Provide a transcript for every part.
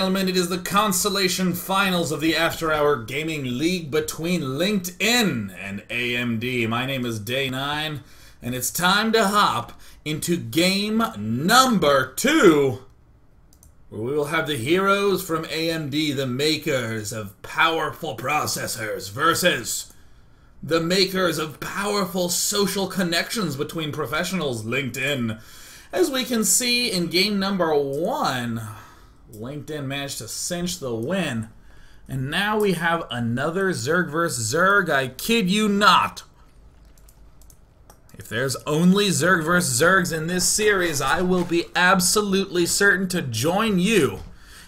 Gentlemen, it is the Consolation Finals of the After Hour Gaming League between LinkedIn and AMD. My name is Day9, and it's time to hop into game number 2, where we will have the heroes from AMD, the makers of powerful processors, versus the makers of powerful social connections between professionals, LinkedIn. As we can see in game number 1, LinkedIn managed to cinch the win. And now we have another Zerg vs. Zerg. I kid you not. If there's only Zerg vs. Zergs in this series, I will be absolutely certain to join you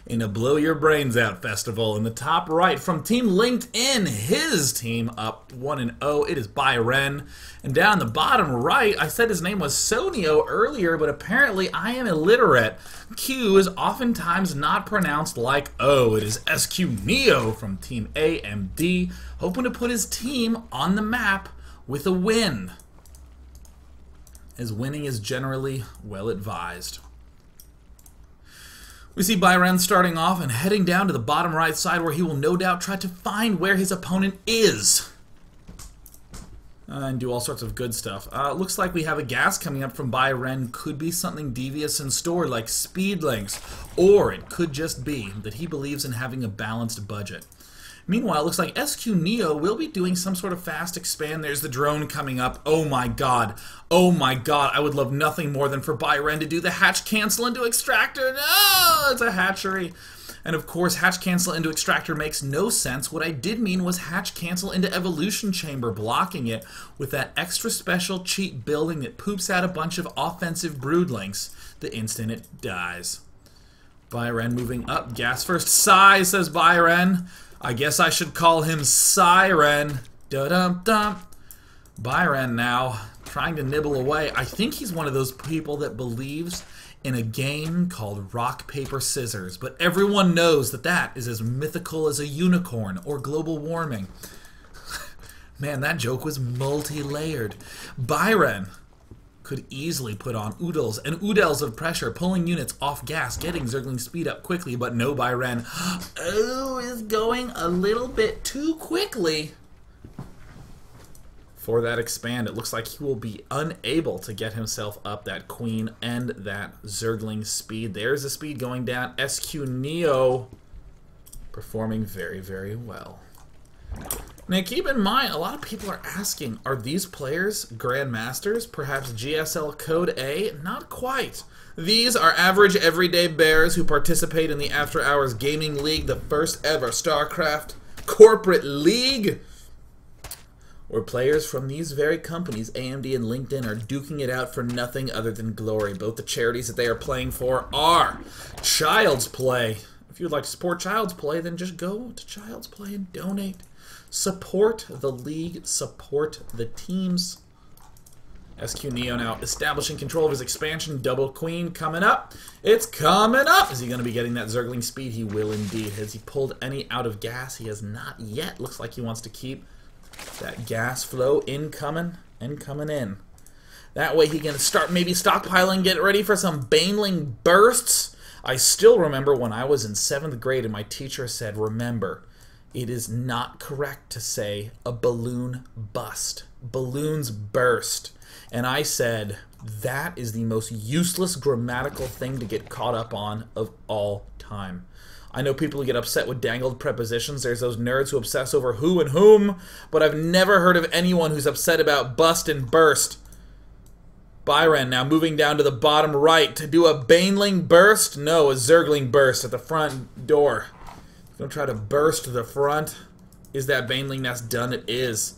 in a Blow Your Brains Out festival. In the top right, from Team LinkedIn, his team up 1-0. It is Byron. And down in the bottom right, I said his name was Sonio earlier, but apparently I am illiterate. Q is oftentimes not pronounced like O. It is SQ Neo from Team AMD, hoping to put his team on the map with a win, as winning is generally well advised. We see Byron starting off and heading down to the bottom right side, where he will no doubt try to find where his opponent is. And do all sorts of good stuff. Looks like we have a gas coming up from Byron. Could be something devious in store, like speed links. Or it could just be that he believes in having a balanced budget. Meanwhile, it looks like SQ Neo will be doing some sort of fast expand. There's the drone coming up. Oh my god. Oh my god. I would love nothing more than for Byron to do the hatch cancel into extractor. No! It's a hatchery. And of course, hatch cancel into extractor makes no sense. What I did mean was hatch cancel into evolution chamber, blocking it with that extra special cheat building that poops out a bunch of offensive broodlings the instant it dies. Byron moving up. Gas first. Sigh, says Byron. I guess I should call him Siren. Da-dum-dum. Byron now trying to nibble away. I think he's one of those people that believes in a game called rock, paper, scissors. But everyone knows that that is as mythical as a unicorn or global warming. Man, that joke was multi-layered. Byron could easily put on oodles and oodles of pressure, pulling units off gas, getting Zergling speed up quickly, but no, Byron is going a little bit too quickly for that expand. It looks like he will be unable to get himself up that queen and that Zergling speed. There's the speed going down. SQ Neo performing very, very well. Now keep in mind, a lot of people are asking, are these players Grandmasters? Perhaps GSL Code A? Not quite. These are average everyday bears who participate in the After Hours Gaming League, the first ever Starcraft corporate league, where players from these very companies, AMD and LinkedIn, are duking it out for nothing other than glory. Both the charities that they are playing for are Child's Play. If you would like to support Child's Play, then just go to Child's Play and donate. Support the league, support the teams. SQ Neo now establishing control of his expansion. Double Queen coming up. It's coming up. Is he going to be getting that Zergling speed? He will indeed. Has he pulled any out of gas? He has not yet. Looks like he wants to keep that gas flow incoming and coming in. That way he can start maybe stockpiling, get ready for some Baneling bursts. I still remember when I was in 7th grade and my teacher said, remember, it is not correct to say a balloon bust. Balloons burst. And I said, that is the most useless grammatical thing to get caught up on of all time. I know people who get upset with dangled prepositions. There's those nerds who obsess over who and whom, but I've never heard of anyone who's upset about bust and burst. Byron now moving down to the bottom right to do a Baneling burst. No, a Zergling burst at the front door. Don't try to burst the front. Is that Baneling nest done? It is.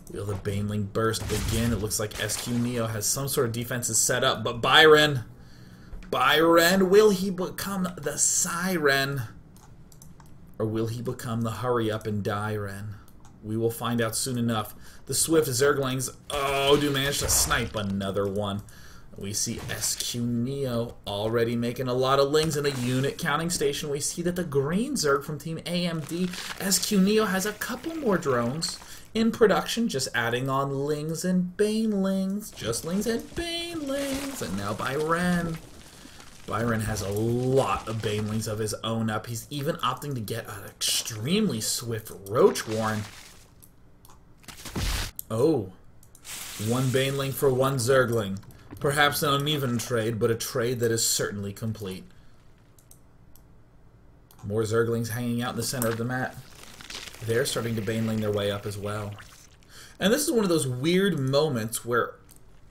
Will the Baneling burst begin? It looks like SQ Neo has some sort of defenses set up, but Byron, will he become the Siren? Or will he become the hurry up and die Ren? We will find out soon enough. The Swift Zerglings, do manage to snipe another one. We see SQ Neo already making a lot of lings in a unit counting station. We see that the green Zerg from Team AMD, SQ Neo, has a couple more drones in production, just adding on lings and banelings. Just lings and banelings. And now Byron Byron has a lot of banelings of his own up. He's even opting to get an extremely swift Roach Warren. Oh. One baneling for one Zergling. Perhaps an uneven trade, but a trade that is certainly complete. More Zerglings hanging out in the center of the map. They're starting to baneling their way up as well. And this is one of those weird moments where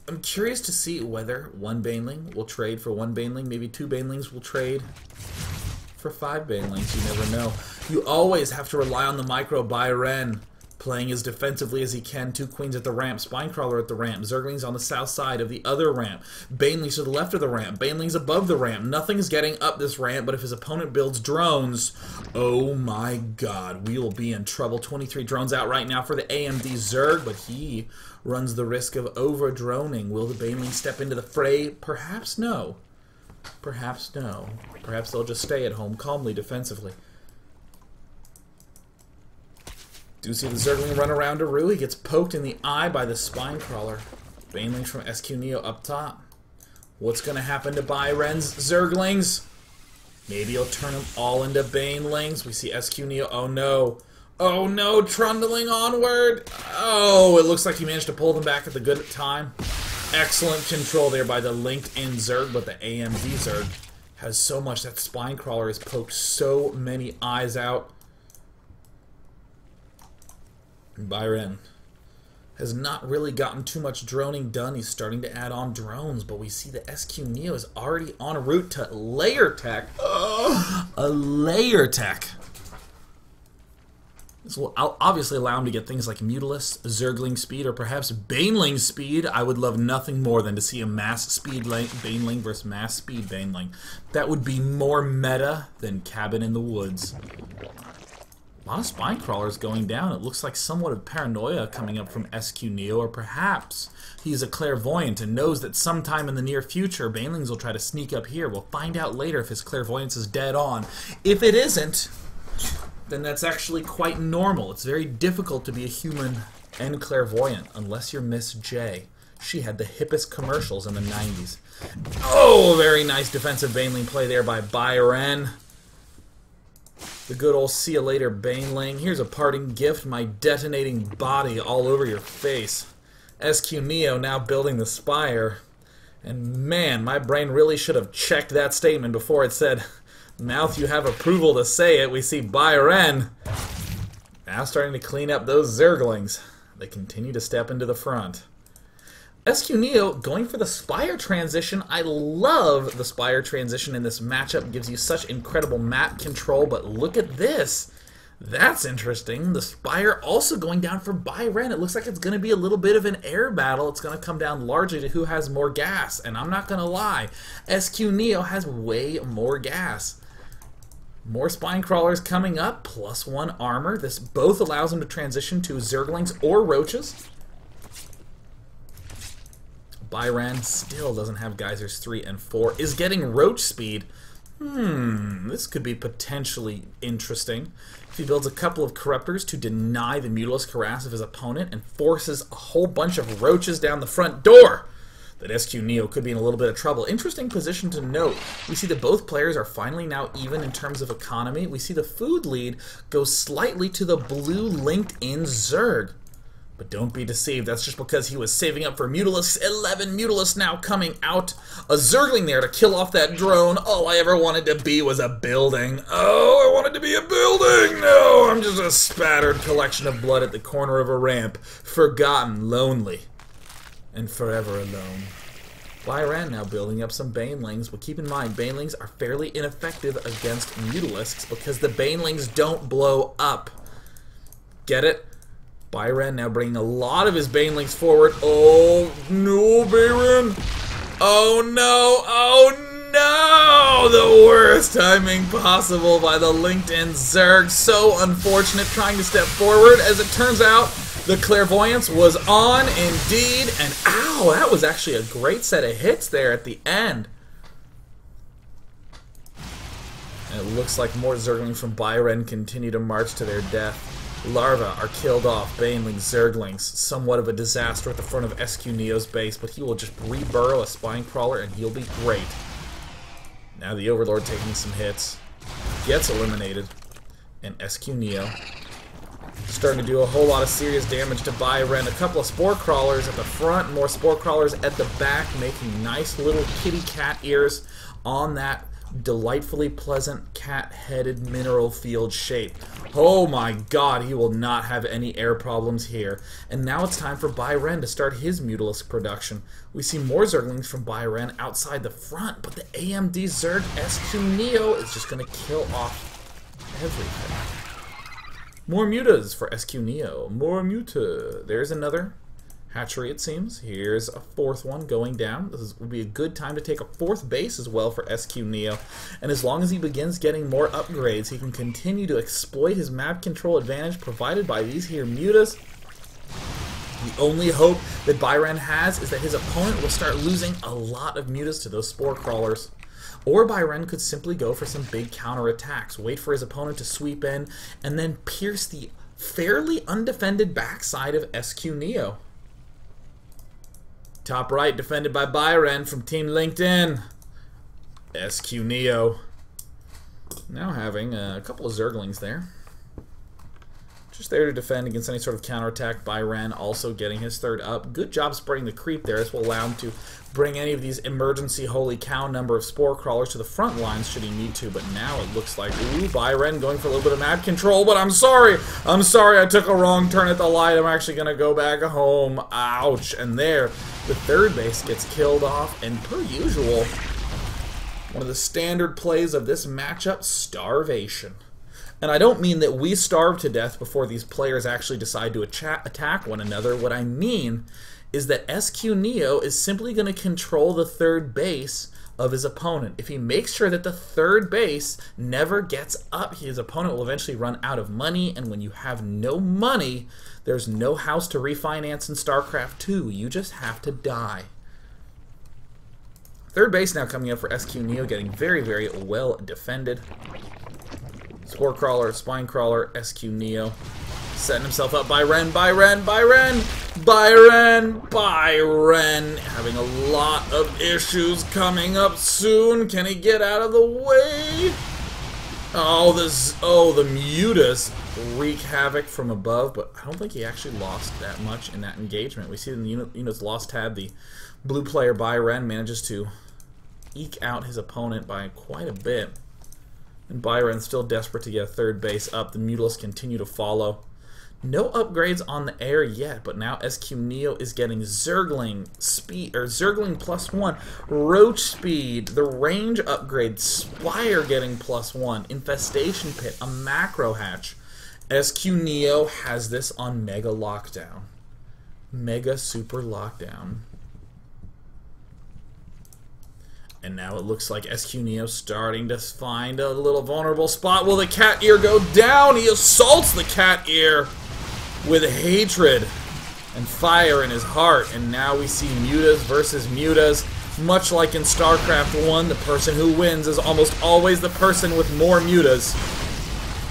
I'm curious to see whether one baneling will trade for one baneling. Maybe two banelings will trade for 5 banelings. You never know. You always have to rely on the micro Byron, playing as defensively as he can. 2 queens at the ramp, Spinecrawler at the ramp, Zerglings on the south side of the other ramp, banelings to the left of the ramp, banelings above the ramp. Nothing's getting up this ramp, but if his opponent builds drones, oh my god, we will be in trouble. 23 drones out right now for the AMD Zerg, but he runs the risk of over-droning. Will the baneling step into the fray? Perhaps no. Perhaps no. Perhaps they'll just stay at home calmly defensively. Do see the Zergling run around Aru. He gets poked in the eye by the Spinecrawler. Banelings from SQ Neo up top. What's going to happen to Byron's Zerglings? Maybe he'll turn them all into banelings. We see SQ Neo. Oh no. Oh no, trundling onward. Oh, it looks like he managed to pull them back at the good time. Excellent control there by the linked-in Zerg, but the AMD Zerg has so much. That Spinecrawler has poked so many eyes out. Byron has not really gotten too much droning done. He's starting to add on drones, but we see the SQ Neo is already en route to layer tech. A layer tech. This will obviously allow him to get things like Mutalisk, Zergling speed, or perhaps Baneling speed. I would love nothing more than to see a mass speed Baneling versus mass speed Baneling. That would be more meta than Cabin in the Woods. A lot of Spinecrawlers going down. It looks like somewhat of paranoia coming up from SQ Neo, or perhaps he's a clairvoyant and knows that sometime in the near future, Banelings will try to sneak up here. We'll find out later if his clairvoyance is dead on. If it isn't, then that's actually quite normal. It's very difficult to be a human and clairvoyant, unless you're Miss J. She had the hippest commercials in the 90s. Oh, very nice defensive Baneling play there by Byron. The good old see you later, Baneling. Here's a parting gift, my detonating body all over your face. SQ Neo now building the Spire. And man, my brain really should have checked that statement before it said, mouth, you have approval to say it. We see Byron now starting to clean up those Zerglings. They continue to step into the front. SQ Neo going for the Spire transition. I love the Spire transition in this matchup. It gives you such incredible map control, but look at this. That's interesting. The Spire also going down for Byron. It looks like it's going to be a little bit of an air battle. It's going to come down largely to who has more gas, and I'm not going to lie. SQ Neo has way more gas. More Spinecrawlers coming up, +1 armor. This both allows him to transition to Zerglings or Roaches. Byron still doesn't have Geysers 3 and 4. Is getting Roach speed. This could be potentially interesting. If he builds a couple of Corruptors to deny the Mutalisk harass of his opponent and forces a whole bunch of Roaches down the front door, that SQ Neo could be in a little bit of trouble. Interesting position to note. We see that both players are finally now even in terms of economy. We see the food lead go slightly to the blue linked-in Zerg. But don't be deceived, that's just because he was saving up for Mutalisk. 11 Mutalisk now coming out. A Zergling there to kill off that drone. All I ever wanted to be was a building. Oh, I wanted to be a building! No, I'm just a spattered collection of blood at the corner of a ramp. Forgotten, lonely, and forever alone. Byron now building up some Banelings, but keep in mind, Banelings are fairly ineffective against Mutalisks because the Banelings don't blow up. Get it? Byron now bringing a lot of his Banelings forward. Oh no, Byron! Oh no! Oh no! The worst timing possible by the linked-in Zerg. So unfortunate trying to step forward. As it turns out, the clairvoyance was on indeed. And ow, that was actually a great set of hits there at the end. And it looks like more Zerglings from Byron continue to march to their death. Larvae are killed off, Banelings, Zerglings, somewhat of a disaster at the front of SQ Neo's base, but he will just reburrow a Spinecrawler and he'll be great. Now the Overlord taking some hits. Gets eliminated. And SQ Neo starting to do a whole lot of serious damage to Byron. A couple of Spore Crawlers at the front, more Spore Crawlers at the back, making nice little kitty cat ears on that delightfully pleasant cat-headed mineral field shape. Oh my god, he will not have any air problems here. And now it's time for Byron to start his Mutalisk production. We see more Zerglings from Byron outside the front, but the AMD Zerg SQ Neo is just going to kill off everything. More mutas for SQ Neo. More muta. There's another hatchery, it seems. Here's a fourth one going down. This would be a good time to take a fourth base as well for SQ Neo. And as long as he begins getting more upgrades, he can continue to exploit his map control advantage provided by these here mutas. The only hope that Byron has is that his opponent will start losing a lot of mutas to those Spore Crawlers. Or Byron could simply go for some big counterattacks, wait for his opponent to sweep in, and then pierce the fairly undefended backside of SQ Neo. Top right, defended by Byron from Team LinkedIn. SQ Neo. Now having a couple of Zerglings there. Just there to defend against any sort of counterattack. Byron also getting his third up. Good job spreading the creep there. This will allow him to bring any of these emergency holy cow number of Spore Crawlers to the front lines should he need to. But now it looks like, ooh, Byron going for a little bit of map control. But I'm sorry I took a wrong turn at the light. I'm actually going to go back home. Ouch. And there, the third base gets killed off. And per usual, one of the standard plays of this matchup, starvation. And I don't mean that we starve to death before these players actually decide to attack one another. What I mean is that SQ Neo is simply going to control the third base of his opponent. If he makes sure that the third base never gets up, his opponent will eventually run out of money, and when you have no money, there's no house to refinance in StarCraft 2. You just have to die. Third base now coming up for SQ Neo, getting very, very well defended. Spore Crawler, Spine Crawler, SQ Neo. Setting himself up. Byron. Having a lot of issues coming up soon. Can he get out of the way? Oh, the mutas wreak havoc from above, but I don't think he actually lost that much in that engagement. We see in the unit's lost tab, the blue player Byron manages to eke out his opponent by quite a bit. And Byron's still desperate to get a third base up. The Mutalisks continue to follow. No upgrades on the air yet, but now SQ Neo is getting Zergling speed, or Zergling +1, Roach speed, the range upgrade, Spire getting +1, Infestation Pit, a macro hatch. SQ Neo has this on Mega Lockdown. Mega Super Lockdown. And now it looks like SQ Neo starting to find a little vulnerable spot. Will the cat ear go down? He assaults the cat ear with hatred and fire in his heart. And now we see mutas versus mutas. Much like in StarCraft 1, the person who wins is almost always the person with more mutas.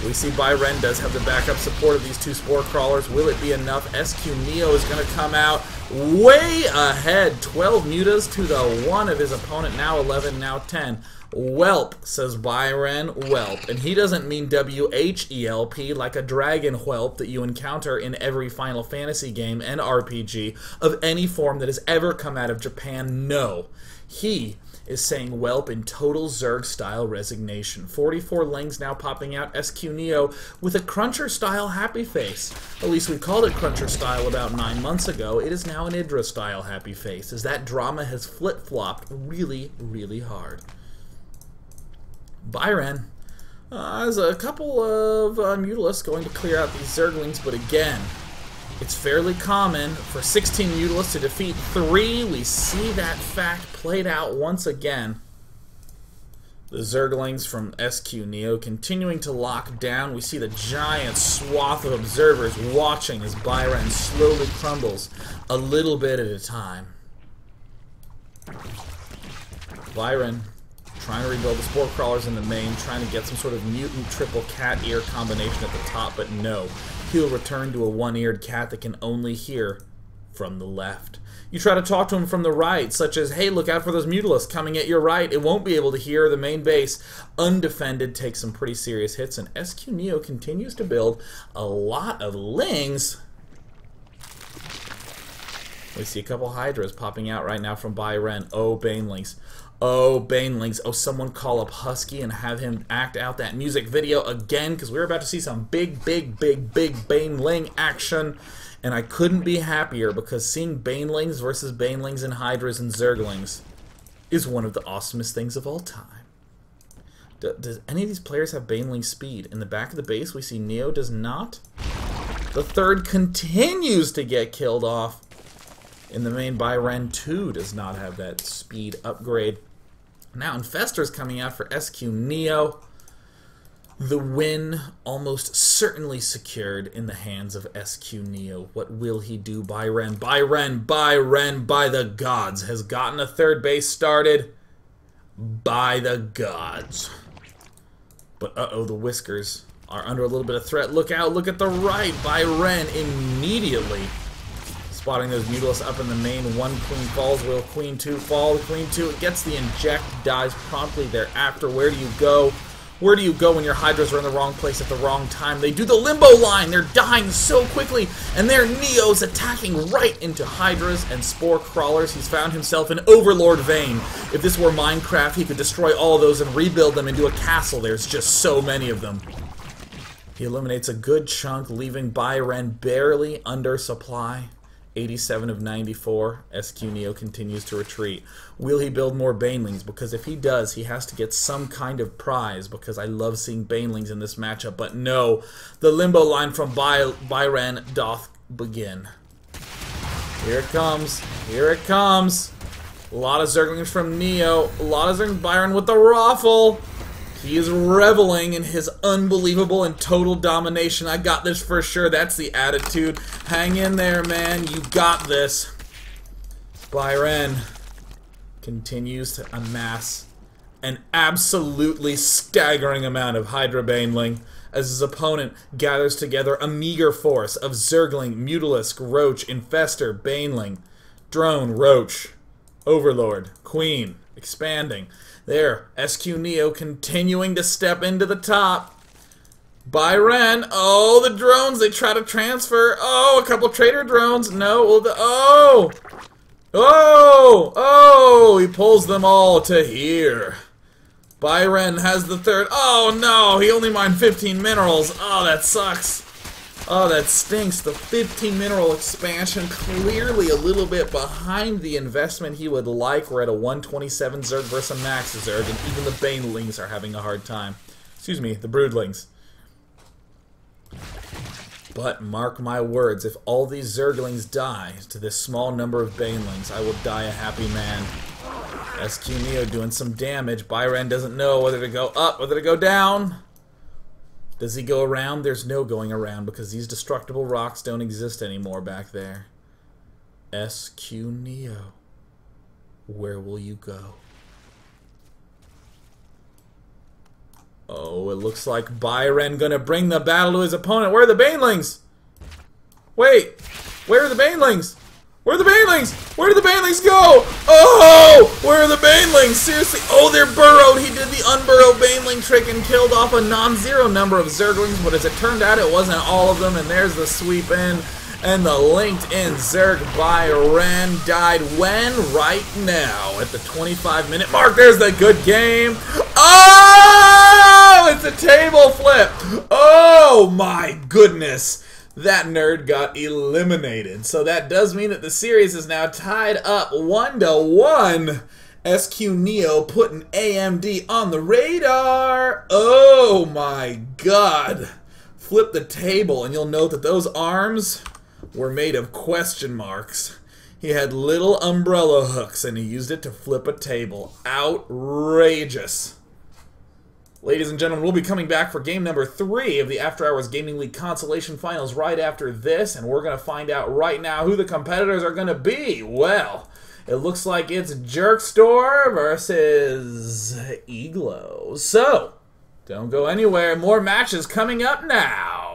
We see Byron does have the backup support of these two Spore Crawlers. Will it be enough? SQ Neo is going to come out way ahead. 12 mutas to the 1 of his opponent. Now 11, now 10. Whelp, says Byron. Whelp. And he doesn't mean W-H-E-L-P like a dragon whelp that you encounter in every Final Fantasy game and RPG of any form that has ever come out of Japan. No. He is saying whelp in total Zerg-style resignation. 44 Lings now popping out. SQ Neo with a Cruncher-style happy face. At least we called it Cruncher-style about 9 months ago. It is now an Idra-style happy face, as that drama has flip-flopped really, really hard. Byron has a couple of Mutalisks going to clear out these Zerglings, but again, it's fairly common for 16 Mutalisks to defeat 3. We see that fact played out once again. The Zerglings from SQ Neo continuing to lock down. We see the giant swath of observers watching as Byron slowly crumbles a little bit at a time. Byron trying to rebuild the Spore Crawlers in the main, trying to get some sort of mutant triple cat ear combination at the top, but no. He'll return to a one-eared cat that can only hear from the left. You try to talk to him from the right, such as, hey, look out for those Mutalisks coming at your right. It won't be able to hear the main base. Undefended takes some pretty serious hits, and SQ Neo continues to build a lot of Lings. We see a couple Hydras popping out right now from Byren. Oh, Banelings. Oh, Banelings. Oh, someone call up Husky and have him act out that music video again, because we're about to see some big Baneling action. And I couldn't be happier, because seeing Banelings versus Banelings and Hydras and Zerglings is one of the awesomest things of all time. Does any of these players have Baneling speed? In the back of the base, we see Neo does not. The third continues to get killed off. In the main, Byren 2 does not have that speed upgrade. Now, Infestor's coming out for SQ Neo. The win almost certainly secured in the hands of SQ Neo. What will he do? Byren, by the gods, has gotten a third base started. By the gods. But uh-oh, the Whiskers are under a little bit of threat. Look out, look at the right. Byren immediately spotting those Mutalisks up in the main. One Queen falls, will Queen 2 fall? Queen 2 gets the inject, dies promptly thereafter. Where do you go? Where do you go when your Hydras are in the wrong place at the wrong time? They do the limbo line. They're dying so quickly, and their Neo's attacking right into Hydras and Spore Crawlers. He's found himself in Overlord vein. If this were Minecraft, he could destroy all those and rebuild them into a castle. There's just so many of them. He eliminates a good chunk, leaving Byren barely under supply. 87 of 94. SQ Neo continues to retreat. Will he build more Banelings? Because if he does, he has to get some kind of prize, because I love seeing Banelings in this matchup. But no, the limbo line from Byren doth begin. Here it comes. Here it comes. A lot of Zerglings from Neo. A lot of Zerglings. Byren with the Raffle. He is reveling in his unbelievable and total domination. I got this for sure. That's the attitude. Hang in there, man. You got this. Byren continues to amass an absolutely staggering amount of Hydra Baneling as his opponent gathers together a meager force of Zergling, Mutalisk, Roach, Infestor, Baneling, Drone, Roach, Overlord, Queen, expanding. There, SQ Neo continuing to step into the top. Byren, oh, the drones, they try to transfer. Oh, a couple trader drones. No, oh, he pulls them all to here. Byren has the third. Oh, no, he only mined 15 minerals. Oh, that sucks. Oh, that stinks. The 15 mineral expansion clearly a little bit behind the investment he would like. We're at a 127 Zerg versus a max Zerg, and even the Banelings are having a hard time. Excuse me, the Broodlings. But mark my words, if all these Zerglings die to this small number of Banelings, I will die a happy man. SQ Neo doing some damage. Byren doesn't know whether to go up, whether to go down. Does he go around? There's no going around, because these destructible rocks don't exist anymore back there. SQ Neo, where will you go? Oh, it looks like Byren gonna bring the battle to his opponent. Where are the Banelings? Wait, where are the Banelings? Where are the Banelings? Where did the Banelings go? Oh, where are the Banelings? Seriously, oh, they're burrowed. He did the unburrowed Baneling trick and killed off a non-zero number of Zerglings, but as it turned out, it wasn't all of them, and there's the sweep in. And the linked in Zerg Byren died when? Right now, at the 25-minute mark. There's the good game. Oh, it's a table flip. Oh, my goodness. That nerd got eliminated. So that does mean that the series is now tied up 1-1. SQ Neo putting AMD on the radar. Oh my god. Flip the table and you'll note that those arms were made of question marks. He had little umbrella hooks and he used it to flip a table. Outrageous. Ladies and gentlemen, we'll be coming back for game number 3 of the After Hours Gaming League Consolation Finals right after this, and we're going to find out right now who the competitors are going to be. Well, it looks like it's Jerkstore versus Eglo. So, don't go anywhere. More matches coming up now.